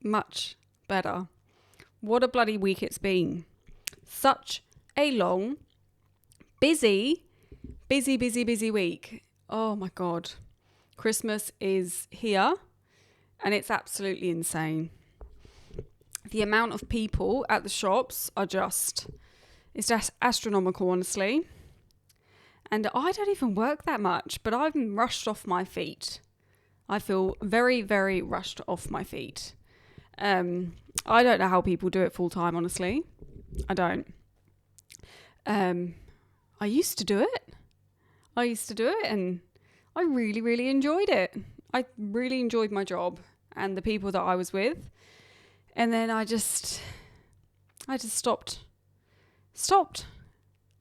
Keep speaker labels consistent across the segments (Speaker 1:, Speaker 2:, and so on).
Speaker 1: much better. What a bloody week it's been. Such a long, busy week. Oh my God. Christmas is here and it's absolutely insane. The amount of people at the shops it's just astronomical, honestly. And I don't even work that much, but I'm rushed off my feet. I feel very, very rushed off my feet. I don't know how people do it full time, honestly. I don't. I used to do it. And I really, really enjoyed it. I really enjoyed my job and the people that I was with. And then I just stopped.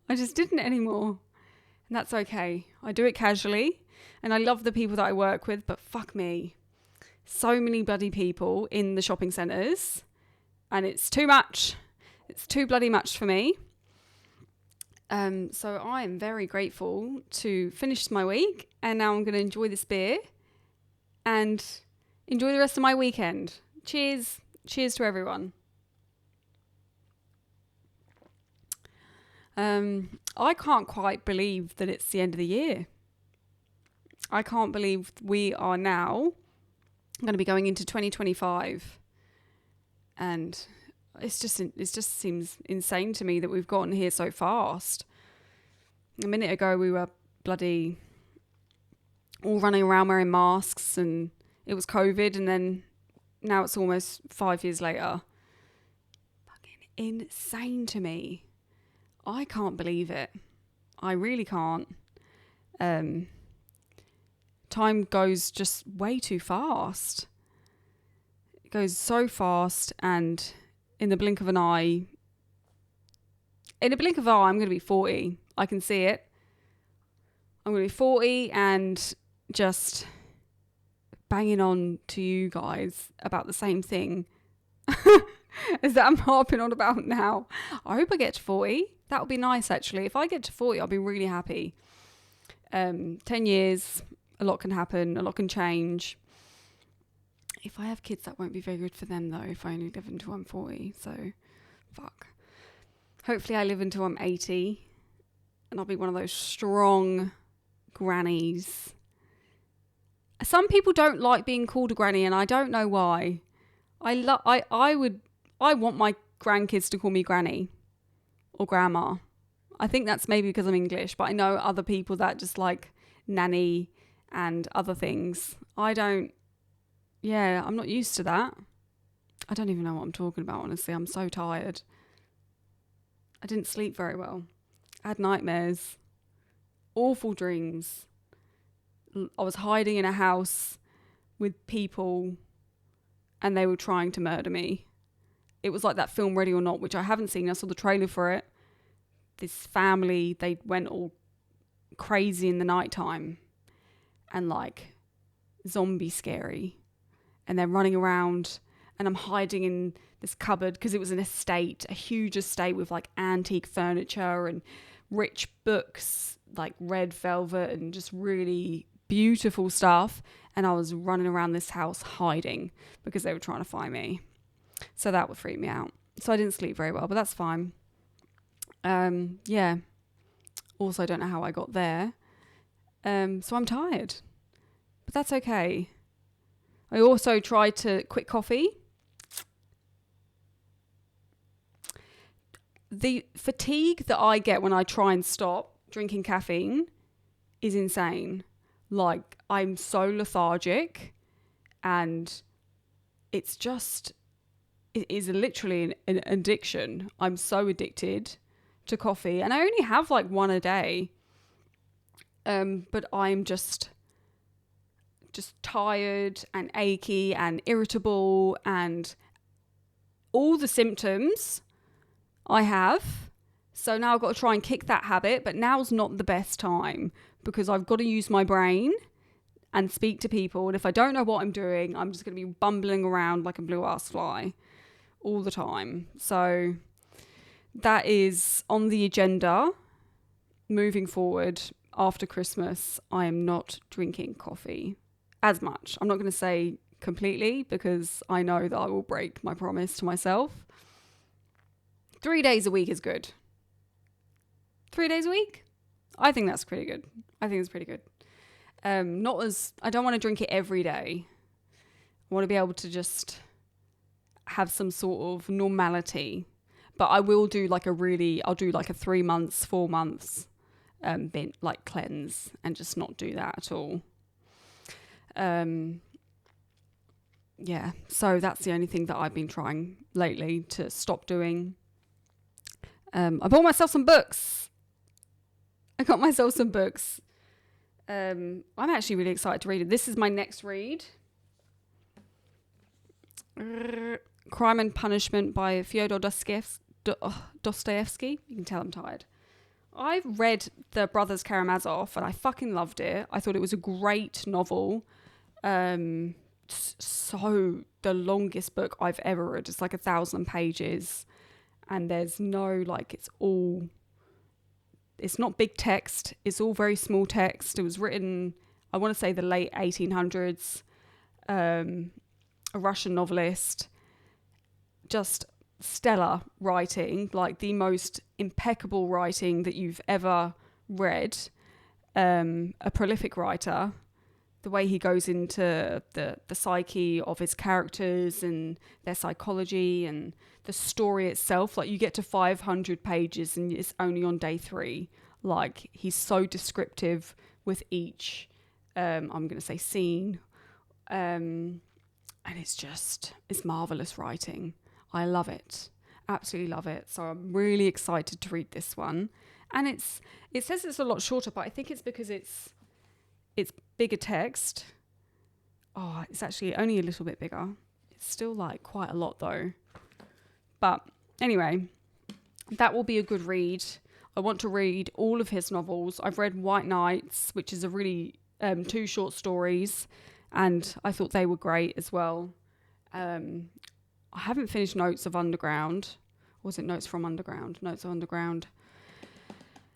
Speaker 1: I just didn't anymore. And that's okay. I do it casually. And I love the people that I work with, but fuck me. So many bloody people in the shopping centres. And it's too much. It's too bloody much for me. So I am very grateful to finish my week. And now I'm going to enjoy this beer. And enjoy the rest of my weekend. Cheers. Cheers to everyone. I can't quite believe that it's the end of the year. I can't believe we are now going to be going into 2025. And it just seems insane to me that we've gotten here so fast. A minute ago, we were bloody all running around wearing masks and it was COVID, and then now it's almost 5 years later. Fucking insane to me. I can't believe it. I really can't. Time goes just way too fast. It goes so fast, and in the blink of an eye, I'm going to be 40. I can see it. I'm going to be 40 and just banging on to you guys about the same thing as that I'm harping on about now. I hope I get to 40. That would be nice, actually. If I get to 40, I'll be really happy. 10 years, a lot can happen, a lot can change. If I have kids, that won't be very good for them, though, if I only live until I'm 40. So, fuck. Hopefully I live until I'm 80, and I'll be one of those strong grannies. Some people don't like being called a granny, and I don't know why. I want my grandkids to call me granny or grandma. I think that's maybe because I'm English, but I know other people that just like nanny and other things. I'm not used to that. I don't even know what I'm talking about, honestly. I'm so tired. I didn't sleep very well. I had nightmares. Awful dreams. I was hiding in a house with people and they were trying to murder me. It was like that film Ready or Not, which I haven't seen. I saw the trailer for it. This family, they went all crazy in the nighttime and like zombie scary. And they're running around and I'm hiding in this cupboard because it was an estate, a huge estate with like antique furniture and rich books, like red velvet and just really beautiful stuff. And I was running around this house hiding because they were trying to find me. So that would freak me out. So I didn't sleep very well, but that's fine. Also, I don't know how I got there. So I'm tired, but that's okay. I also tried to quit coffee. The fatigue that I get when I try and stop drinking caffeine is insane. Like, I'm so lethargic and it is literally an addiction. I'm so addicted to coffee and I only have like one a day. But I'm just tired and achy and irritable and all the symptoms I have. So now I've got to try and kick that habit, but now's not the best time because I've got to use my brain and speak to people. And if I don't know what I'm doing, I'm just going to be bumbling around like a blue ass fly all the time. So that is on the agenda moving forward. After Christmas, I am not drinking coffee as much. I'm not going to say completely because I know that I will break my promise to myself. 3 days a week is good. 3 days a week? I think that's pretty good. I don't want to drink it every day. I want to be able to just have some sort of normality. But I will do I'll do like a 3 months, 4 months like cleanse and just not do that at all. Yeah, so that's the only thing that I've been trying lately to stop doing. I bought myself some books. I got myself some books. I'm actually really excited to read it. This is my next read. Crime and Punishment by Fyodor Dostoevsky. You can tell I'm tired. I've read The Brothers Karamazov and I fucking loved it. I thought it was a great novel. So the longest book I've ever read. It's like 1,000 pages. And there's no, it's not big text. It's all very small text. It was written, I want to say the late 1800s. A Russian novelist. Just stellar writing, like the most impeccable writing that you've ever read. A prolific writer. The way he goes into the psyche of his characters and their psychology and the story itself. Like, you get to 500 pages and it's only on day 3. Like, he's so descriptive with each, I'm going to say scene. And it's marvelous writing. I love it. Absolutely love it. So I'm really excited to read this one. And it says it's a lot shorter, but I think it's because it's bigger text. Oh, it's actually only a little bit bigger. It's still like quite a lot though. But anyway, that will be a good read. I want to read all of his novels. I've read White Nights, which is a really 2 short stories, and I thought they were great as well. I haven't finished Notes of Underground. Or was it Notes from Underground? Notes of Underground.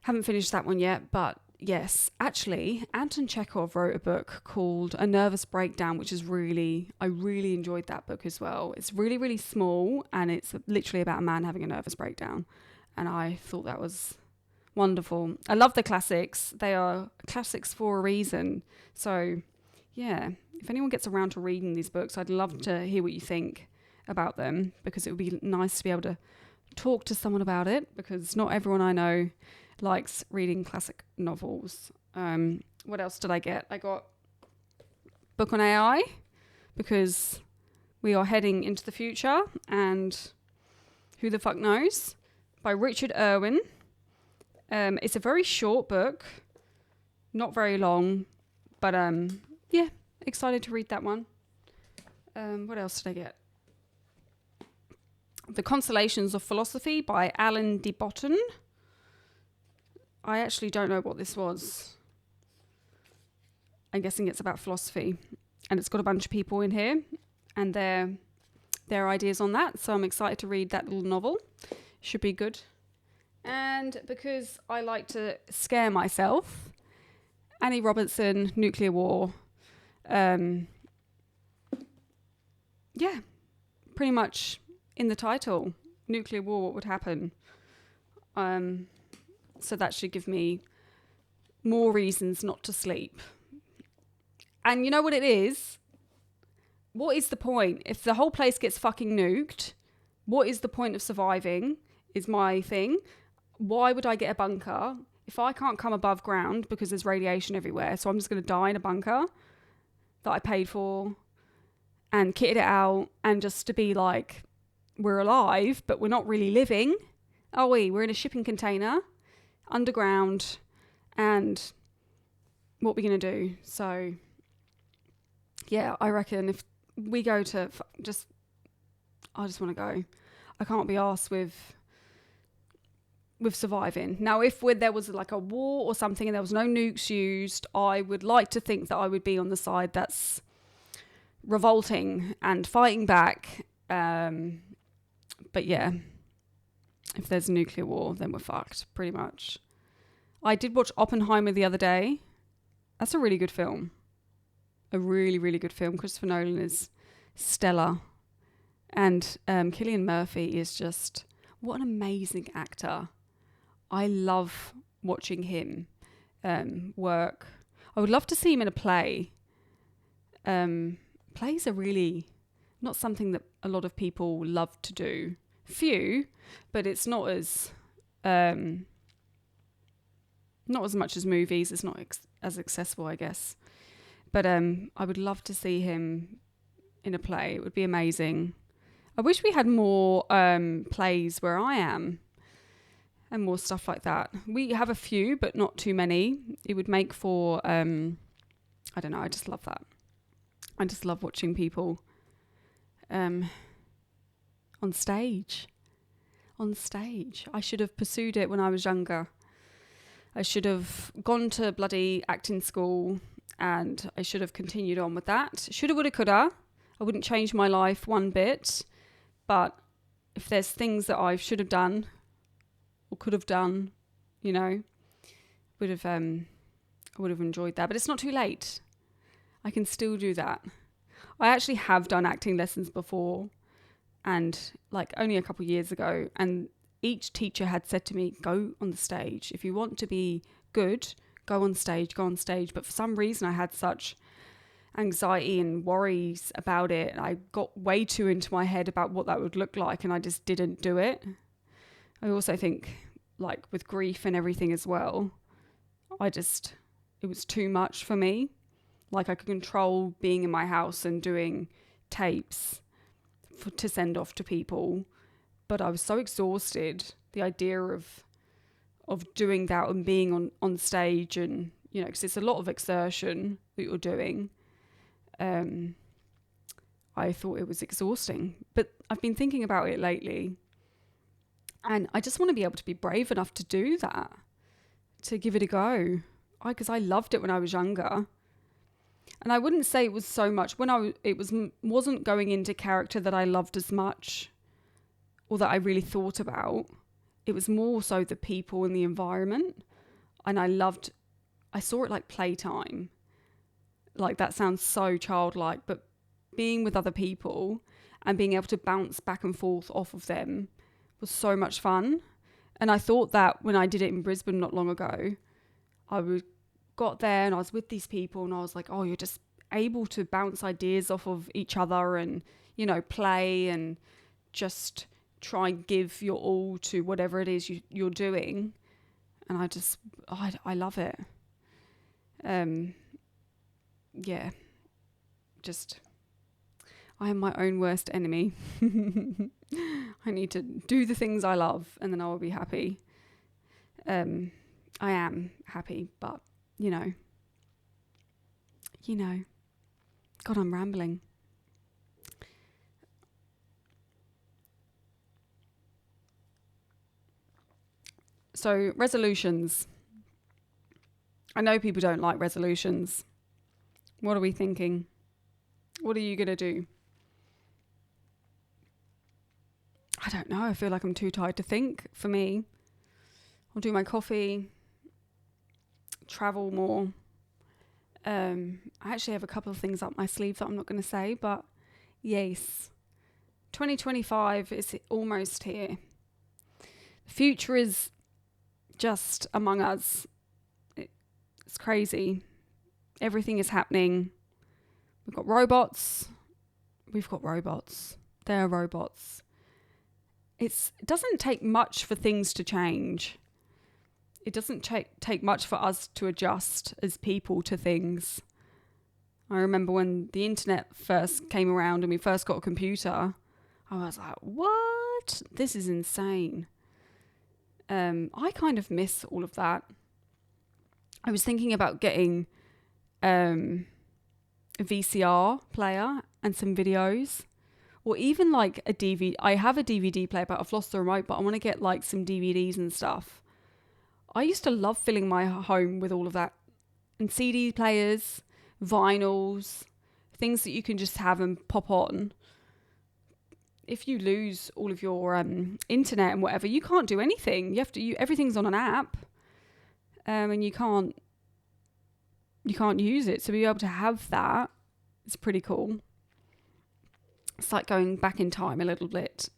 Speaker 1: Haven't finished that one yet, but yes, actually, Anton Chekhov wrote a book called A Nervous Breakdown, which is I really enjoyed that book as well. It's really, really small, and it's literally about a man having a nervous breakdown. And I thought that was wonderful. I love the classics. They are classics for a reason. So, yeah, if anyone gets around to reading these books, I'd love to hear what you think about them, because it would be nice to be able to talk to someone about it, because not everyone I know likes reading classic novels. What else did I get? I got book on AI, because we are heading into the future and who the fuck knows, by Richard Irwin. It's a very short book, not very long, but yeah, excited to read that one. What else did I get? The Consolations of Philosophy by Alan de Botton. I actually don't know what this was. I'm guessing it's about philosophy. And it's got a bunch of people in here and their ideas on that. So I'm excited to read that little novel. Should be good. And because I like to scare myself, Annie Robertson, Nuclear War. Yeah, pretty much in the title. Nuclear war, what would happen? So that should give me more reasons not to sleep. And you know what it is? What is the point? If the whole place gets fucking nuked, what is the point of surviving? Is my thing. Why would I get a bunker if I can't come above ground because there's radiation everywhere? So I'm just going to die in a bunker that I paid for and kitted it out, and just to be like, we're alive, but we're not really living. Are we? We're in a shipping container underground, and what are we going to do? So yeah, I reckon if we go to I just want to go. I can't be arsed with surviving. Now, if there was like a war or something and there was no nukes used, I would like to think that I would be on the side that's revolting and fighting back. But yeah, if there's a nuclear war, then we're fucked, pretty much. I did watch Oppenheimer the other day. That's a really good film. A really, really good film. Christopher Nolan is stellar. And Cillian Murphy is just, what an amazing actor. I love watching him work. I would love to see him in a play. Plays are really not something that a lot of people love to do. Few, but it's not as much as movies. It's not as accessible, I guess. But I would love to see him in a play. It would be amazing. I wish we had more plays where I am and more stuff like that. We have a few, but not too many. It would make for, I don't know, I just love that. I just love watching people on stage. On stage. I should have pursued it when I was younger. I should have gone to bloody acting school and I should have continued on with that. Shoulda, woulda, coulda. I wouldn't change my life one bit. But if there's things that I should have done or could have done, you know, I would have enjoyed that. But it's not too late. I can still do that. I actually have done acting lessons before, and like only a couple of years ago, and each teacher had said to me, go on the stage. If you want to be good, go on stage. But for some reason I had such anxiety and worries about it, and I got way too into my head about what that would look like, and I just didn't do it. I also think, like with grief and everything as well, it was too much for me. Like I could control being in my house and doing tapes to send off to people, but I was so exhausted. The idea of doing that and being on stage, and you know, because it's a lot of exertion that you're doing. I thought it was exhausting, but I've been thinking about it lately, and I just want to be able to be brave enough to do that, to give it a go. Because I loved it when I was younger. And I wouldn't say it was so much wasn't going into character that I loved as much or that I really thought about. It was more so the people and the environment. And I saw it like playtime. Like that sounds so childlike, but being with other people and being able to bounce back and forth off of them was so much fun. And I thought that when I did it in Brisbane not long ago, got there and I was with these people and I was like, oh, you're just able to bounce ideas off of each other and, you know, play and just try and give your all to whatever it is you're doing. And I love it. Yeah, just, I am my own worst enemy. I need to do the things I love and then I will be happy. I am happy, but you know, God, I'm rambling. So resolutions. I know people don't like resolutions. What are we thinking? What are you going to do? I don't know. I feel like I'm too tired to think. For me, I'll do my coffee, travel more. I actually have a couple of things up my sleeve that I'm not going to say, but yes, 2025 is almost here. The future is just among us. It's crazy. Everything is happening. We've got robots. There are robots. It doesn't take much for things to change. It doesn't take much for us to adjust as people to things. I remember when the internet first came around and we first got a computer, I was like, what? This is insane. I kind of miss all of that. I was thinking about getting a VCR player and some videos, or even like a DVD. I have a DVD player, but I've lost the remote, but I want to get like some DVDs and stuff. I used to love filling my home with all of that. And CD players, vinyls, things that you can just have and pop on. If you lose all of your internet and whatever, you can't do anything. Everything's on an app, and you can't use it. So be able to have that is pretty cool. It's like going back in time a little bit,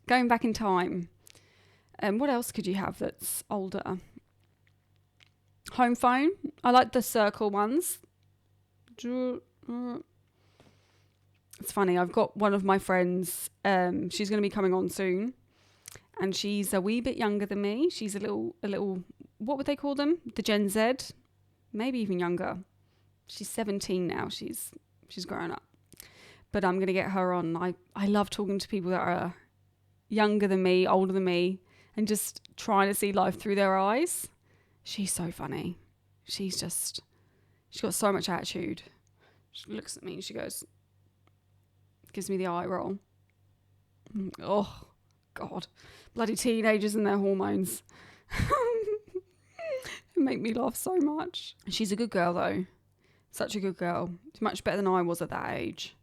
Speaker 1: going back in time. What else could you have that's older? Home phone. I like the circle ones. It's funny. I've got one of my friends. She's going to be coming on soon, and she's a wee bit younger than me. She's a little. What would they call them? The Gen Z, maybe even younger. She's 17 now. She's grown up. But I'm going to get her on. I love talking to people that are younger than me, older than me, and just trying to see life through their eyes. She's so funny. She's got so much attitude. She looks at me and she goes, gives me the eye roll. Oh, God. Bloody teenagers and their hormones. It make me laugh so much. She's a good girl, though. Such a good girl. She's much better than I was at that age.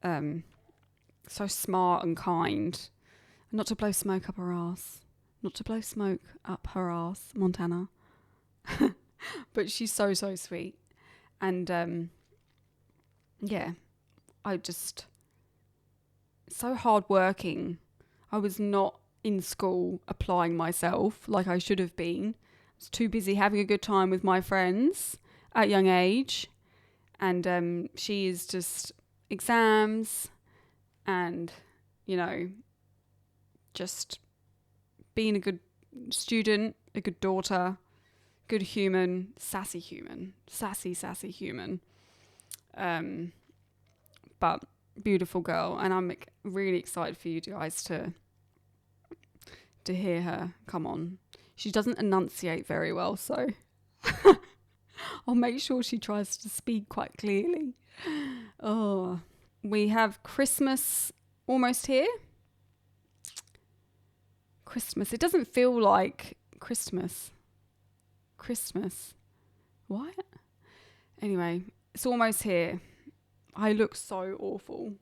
Speaker 1: So smart and kind. Not to blow smoke up her ass. Not to blow smoke up her ass, Montana. But she's so, so sweet. And, yeah, so hardworking. I was not in school applying myself like I should have been. I was too busy having a good time with my friends at a young age. And she is just exams and, just being a good student, a good daughter, good human, sassy human. But beautiful girl. And I'm really excited for you guys to hear her come on. She doesn't enunciate very well, so I'll make sure she tries to speak quite clearly. Oh, we have Christmas almost here. Christmas. It doesn't feel like Christmas. What? Anyway, it's almost here. I look so awful.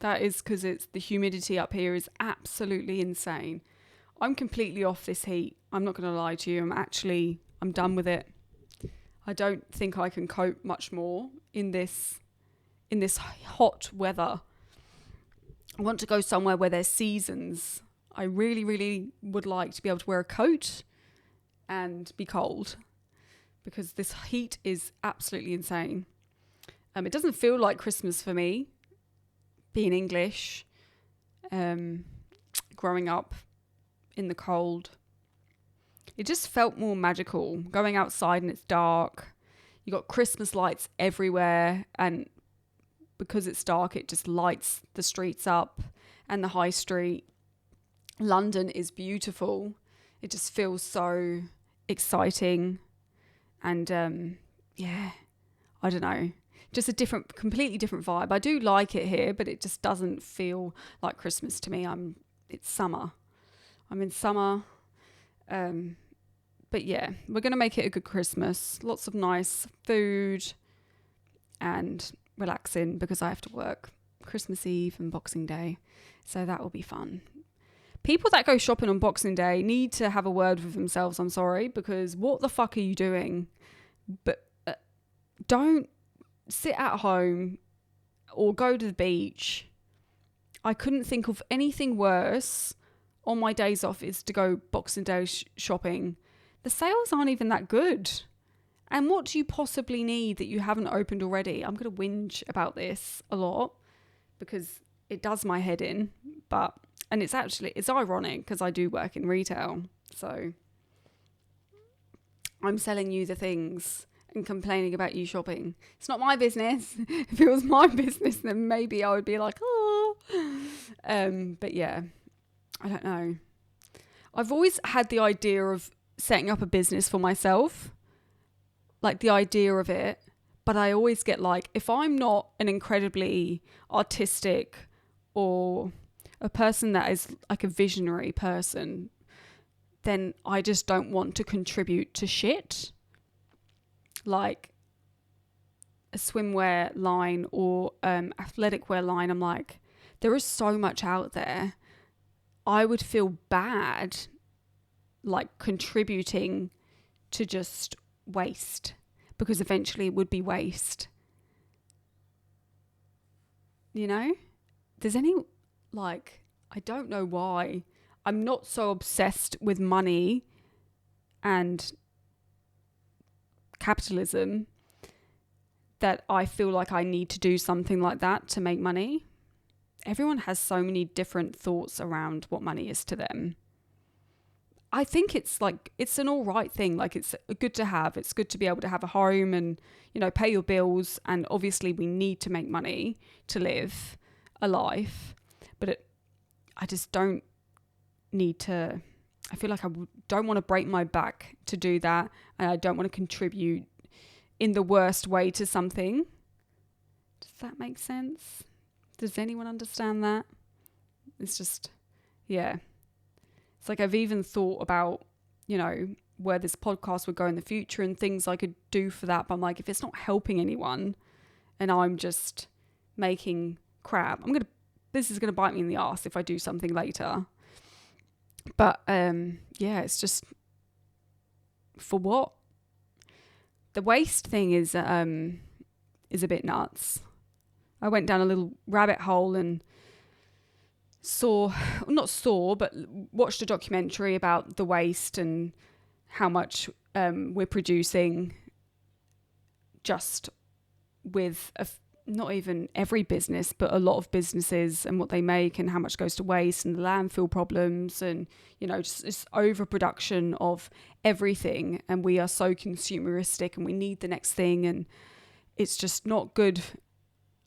Speaker 1: That is because the humidity up here is absolutely insane. I'm completely off this heat. I'm not going to lie to you. I'm done with it. I don't think I can cope much more in this hot weather. I want to go somewhere where there's seasons. I really, really would like to be able to wear a coat and be cold because this heat is absolutely insane. It doesn't feel like Christmas for me, being English, growing up in the cold. It just felt more magical going outside and it's dark. You got Christmas lights everywhere, and because it's dark, it just lights the streets up and the high street. London is beautiful. It just feels so exciting. And I don't know. Just a completely different vibe. I do like it here, but it just doesn't feel like Christmas to me. It's summer. I'm in summer. But yeah, we're going to make it a good Christmas. Lots of nice food and relaxing because I have to work Christmas Eve and Boxing Day. So that will be fun. People that go shopping on Boxing Day need to have a word with themselves. I'm sorry, because what the fuck are you doing? But don't sit at home or go to the beach. I couldn't think of anything worse on my days off is to go Boxing Day shopping. The sales aren't even that good. And what do you possibly need that you haven't opened already? I'm going to whinge about this a lot because it does my head in. And it's ironic because I do work in retail. So I'm selling you the things and complaining about you shopping. It's not my business. If it was my business, then maybe I would be like, oh. But yeah, I don't know. I've always had the idea of setting up a business for myself, like the idea of it. But I always get like, if I'm not an incredibly artistic or a person that is like a visionary person, then I just don't want to contribute to shit. Like a swimwear line or athletic wear line. I'm like, there is so much out there. I would feel bad like contributing to just waste. because eventually it would be waste. You know? There's any, like, I don't know why. I'm not so obsessed with money and capitalism that I feel like I need to do something like that to make money. Everyone has so many different thoughts around what money is to them. I think it's like, it's an all right thing. Like, it's good to have. It's good to be able to have a home and, you know, pay your bills. And obviously we need to make money to live a life. But I just don't need to, I feel like I don't want to break my back to do that. And I don't want to contribute in the worst way to something. Does that make sense? Does anyone understand that? It's just, yeah. It's like I've even thought about, you know, where this podcast would go in the future and things I could do for that. But I'm like, if it's not helping anyone and I'm just making crap, this is going to bite me in the ass if I do something later. But, yeah, it's just, for what? The waste thing is a bit nuts. I went down a little rabbit hole and but watched a documentary about the waste and how much we're producing just with not even every business, but a lot of businesses and what they make and how much goes to waste and the landfill problems and, you know, just this overproduction of everything. And we are so consumeristic and we need the next thing. And it's just not good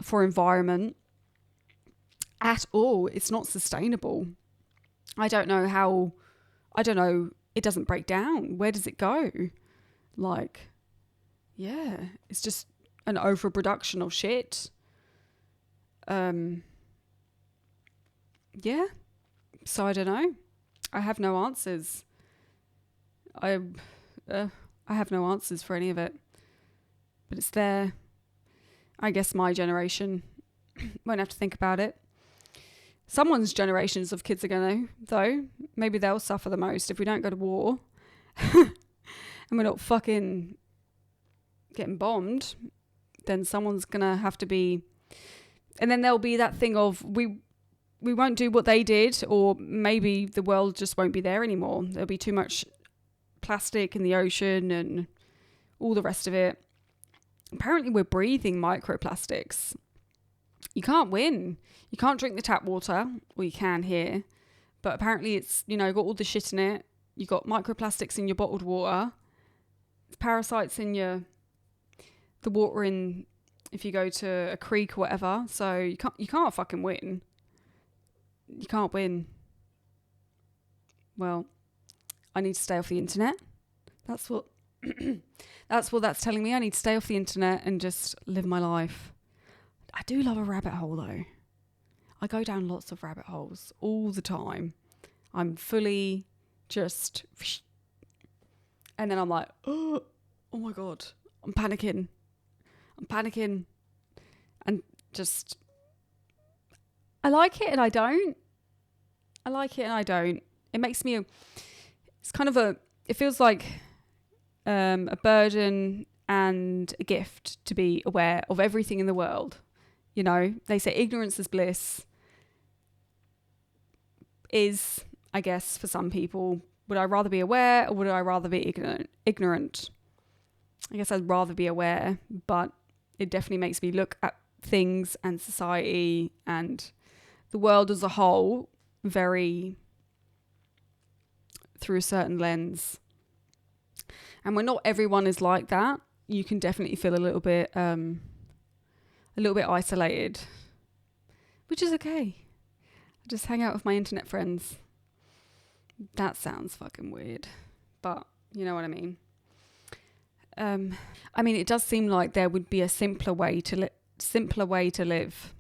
Speaker 1: for environment at all. It's not sustainable. I don't know, it doesn't break down. Where does it go? Like, yeah, it's just an overproduction of shit. Yeah. So I don't know. I have no answers. I have no answers for any of it. But it's there. I guess my generation won't have to think about it. Someone's generations of kids are going to, though. Maybe they'll suffer the most if we don't go to war. And we're not fucking getting bombed. Then someone's going to have to be... And then there'll be that thing of we won't do what they did, or maybe the world just won't be there anymore. There'll be too much plastic in the ocean and all the rest of it. Apparently we're breathing microplastics. You can't win. You can't drink the tap water, or you can here. But apparently it's, you know, got all the shit in it. You got microplastics in your bottled water. Parasites in the water in, if you go to a creek or whatever. So you can't fucking win. You can't win. Well, I need to stay off the internet. That's what that's telling me. I need to stay off the internet and just live my life. I do love a rabbit hole though. I go down lots of rabbit holes all the time. I'm fully just, and then I'm like, oh my God, I'm panicking, and just, I like it and I don't. It makes me, it's kind of it feels like a burden and a gift to be aware of everything in the world. You know, they say ignorance is bliss. Is, I guess, for some people, would I rather be aware or would I rather be ignorant? I guess I'd rather be aware, but it definitely makes me look at things and society and the world as a whole very through a certain lens. And when not everyone is like that, you can definitely feel a little bit isolated, which is okay. I just hang out with my internet friends. That sounds fucking weird, but you know what I mean. I mean, it does seem like there would be a simpler way to live.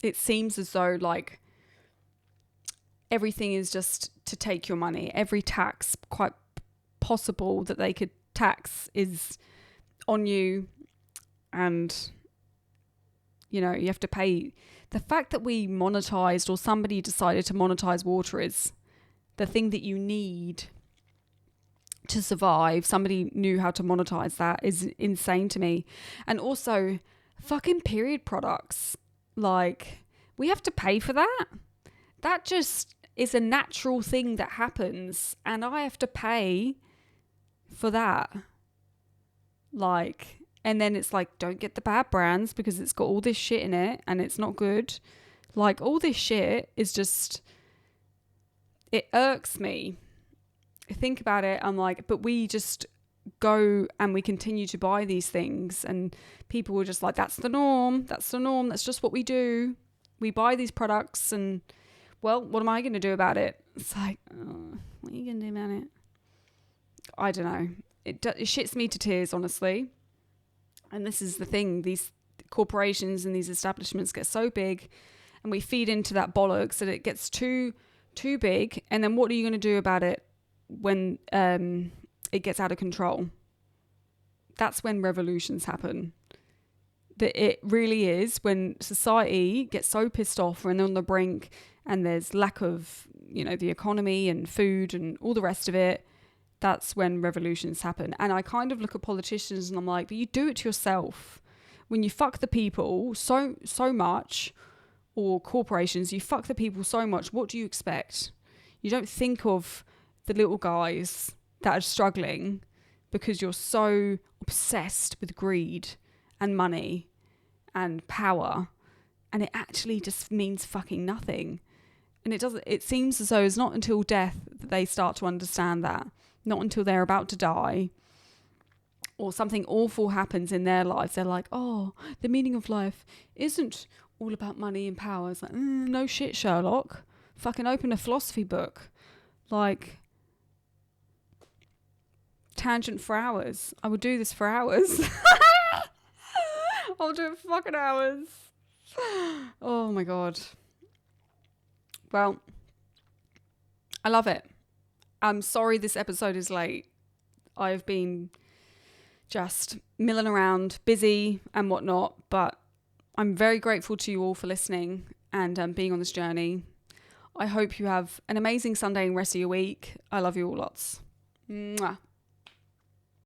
Speaker 1: It seems as though like everything is just to take your money. Every tax quite possible that they could tax is on you, and you know, you have to pay. The fact that we monetized, or somebody decided to monetize water, is the thing that you need to survive. Somebody knew how to monetize that is insane to me. And also fucking period products. Like, we have to pay for that. That just is a natural thing that happens, and I have to pay for that. Like, and then it's like, don't get the bad brands because it's got all this shit in it and it's not good. Like, all this shit is just, it irks me. I think about it, I'm like, but we just go and we continue to buy these things, and people were just like, that's the norm, that's just what we do. We buy these products, and well, what am I going to do about it? It's like, oh, what are you going to do about it? I don't know. It shits me to tears, honestly. And this is the thing, these corporations and these establishments get so big, and we feed into that bollocks that it gets too big, and then what are you going to do about it when it gets out of control? That's when revolutions happen. That it really is when society gets so pissed off and on the brink, and there's lack of, the economy and food and all the rest of it. That's when revolutions happen. And I kind of look at politicians and I'm like, but you do it to yourself. When you fuck the people so much, or corporations, you fuck the people so much, what do you expect? You don't think of the little guys that are struggling because you're so obsessed with greed and money and power, and it actually just means fucking nothing. And it seems as though it's not until death that they start to understand that. Not until they're about to die or something awful happens in their lives. They're like, oh, the meaning of life isn't all about money and power. It's like, no shit, Sherlock. Fucking open a philosophy book. Like, tangent for hours. I would do this for hours. I'll do it for fucking hours. Oh my God. Well, I love it. I'm sorry this episode is late. I've been just milling around, busy and whatnot, but I'm very grateful to you all for listening and being on this journey. I hope you have an amazing Sunday and rest of your week. I love you all lots. Mwah.